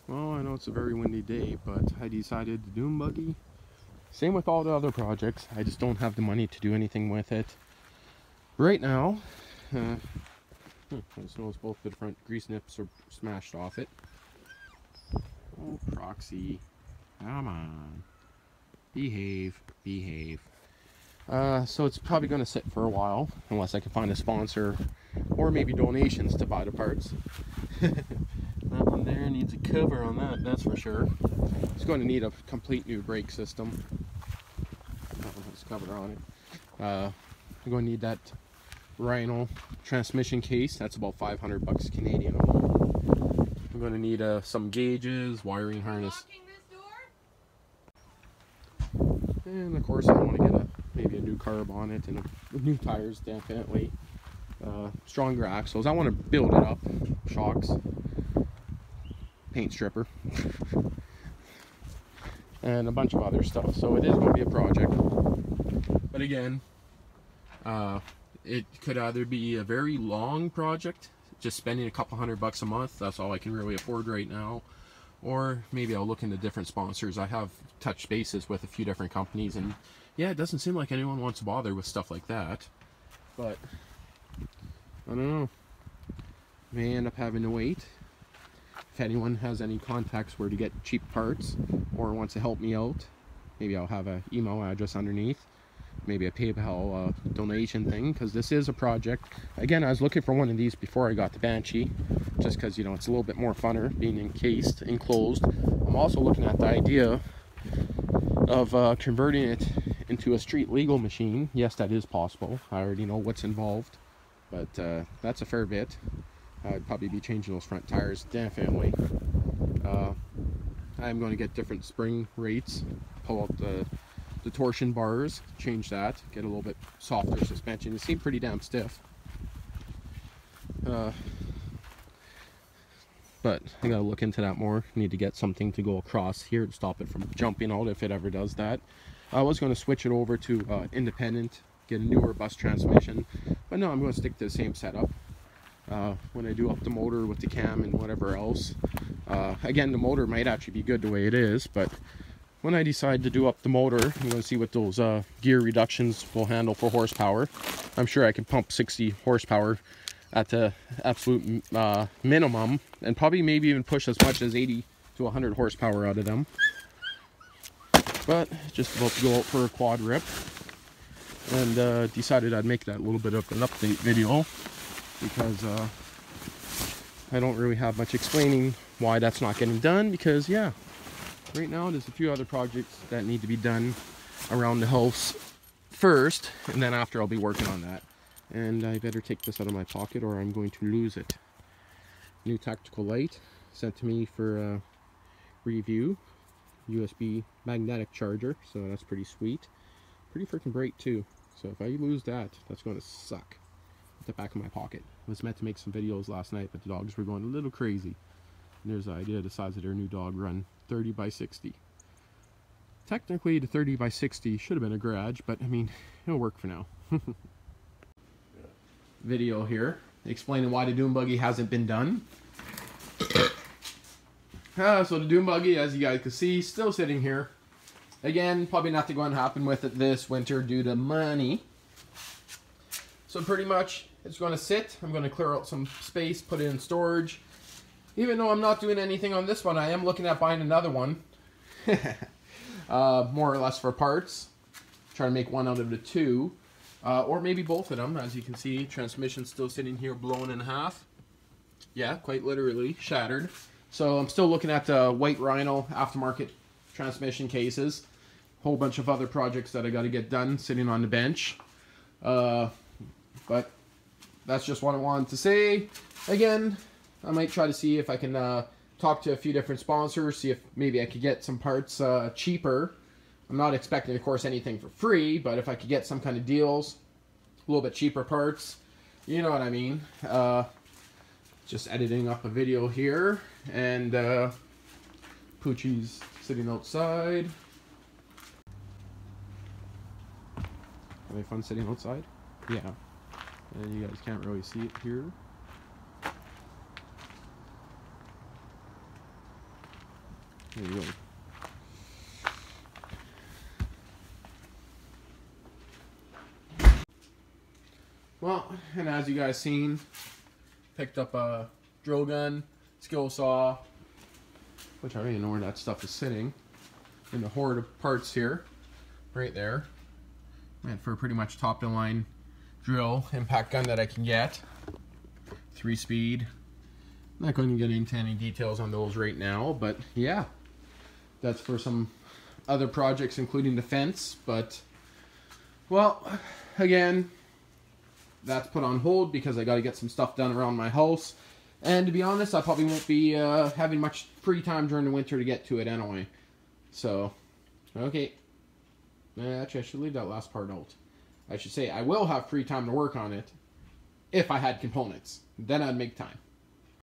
Well, I know it's a very windy day, but I decided the Dune Buggy. Same with all the other projects. I just don't have the money to do anything with it right now. I just noticed both the front grease nips are smashed off it. Oh, Proxy. Come on. Behave. Behave. So it's probably going to sit for a while, unless I can find a sponsor or maybe donations to buy the parts. That one there needs a cover on that's for sure. It's going to need a complete new brake system. That one has a cover on it. I'm going to need that Rhino transmission case. That's about 500 bucks Canadian. I'm going to need some gauges, wiring harness. And of course I want to get maybe a new carb on it and new tires, definitely. Stronger axles. I want to build it up. Shocks. Paint stripper. And a bunch of other stuff. So it is going to be a project. But again, it could either be a very long project, just spending a couple $100 a month. That's all I can really afford right now. Or maybe I'll look into different sponsors. I have touched bases with a few different companies, and yeah, it doesn't seem like anyone wants to bother with stuff like that. But I don't know. May end up having to wait. If anyone has any contacts where to get cheap parts or wants to help me out, maybe I'll have an email address underneath. Maybe a PayPal donation thing, because this is a project. Again, I was looking for one of these before I got the Banshee, just because, you know, it's a little bit more funner being enclosed. I'm also looking at the idea of converting it into a street legal machine. Yes, that is possible. I already know what's involved, but that's a fair bit. I'd probably be changing those front tires, definitely. I'm going to get different spring rates, pull out the torsion bars, change that, get a little bit softer suspension. It seemed pretty damn stiff. But I gotta look into that more. Need to get something to go across here to stop it from jumping out if it ever does that. I was going to switch it over to independent, get a newer bus transmission, but no, I'm going to stick to the same setup. When I do up the motor with the cam and whatever else, again, the motor might actually be good the way it is, but when I decide to do up the motor, I'm going to see what those gear reductions will handle for horsepower. I'm sure I can pump 60 horsepower at the absolute minimum, and probably maybe even push as much as 80 to 100 horsepower out of them. But just about to go out for a quad rip, and decided I'd make that a little bit of an update video, because I don't really have much explaining why that's not getting done, because yeah, right now there's a few other projects that need to be done around the house first, and then after I'll be working on that. And I better take this out of my pocket or I'm going to lose it. New tactical light sent to me for review. USB magnetic charger, so that's pretty sweet. Pretty freaking bright too. So if I lose that, that's going to suck. At the back of my pocket. I was meant to make some videos last night, but the dogs were going a little crazy. And there's the idea the size of their new dog run, 30 by 60. Technically the 30 by 60 should have been a garage, but I mean, it'll work for now. Video here explaining why the Dune Buggy hasn't been done. So the Dune Buggy, as you guys can see, still sitting here. Again, probably nothing going to happen with it this winter due to money. So pretty much it's going to sit. I'm going to clear out some space, put it in storage. Even though I'm not doing anything on this one, I am looking at buying another one. More or less for parts. Try to make one out of the two. Or maybe both of them. As you can see, transmission's still sitting here blown in half. Yeah, quite literally shattered. So I'm still looking at the white Rhino aftermarket transmission cases. Whole bunch of other projects that I got to get done sitting on the bench. But that's just what I wanted to say. Again, I might try to see if I can talk to a few different sponsors, see if maybe I could get some parts cheaper. I'm not expecting, of course, anything for free, but if I could get some kind of deals, a little bit cheaper parts, you know what I mean. Just editing up a video here, and Poochie's sitting outside. Are they fun sitting outside? Yeah. And you guys can't really see it here. There you go. Well, and as you guys seen, picked up a drill gun, skill saw, which I don't even know where that stuff is sitting, in the hoard of parts here, right there. Meant for a pretty much top-of-the-line drill impact gun that I can get. 3-speed. Not going to get into any details on those right now, but yeah, that's for some other projects, including the fence. But, well, again, that's put on hold because I got to get some stuff done around my house. And to be honest, I probably won't be having much free time during the winter to get to it anyway. So, okay. Actually, I should leave that last part out. I should say I will have free time to work on it if I had components. Then I'd make time.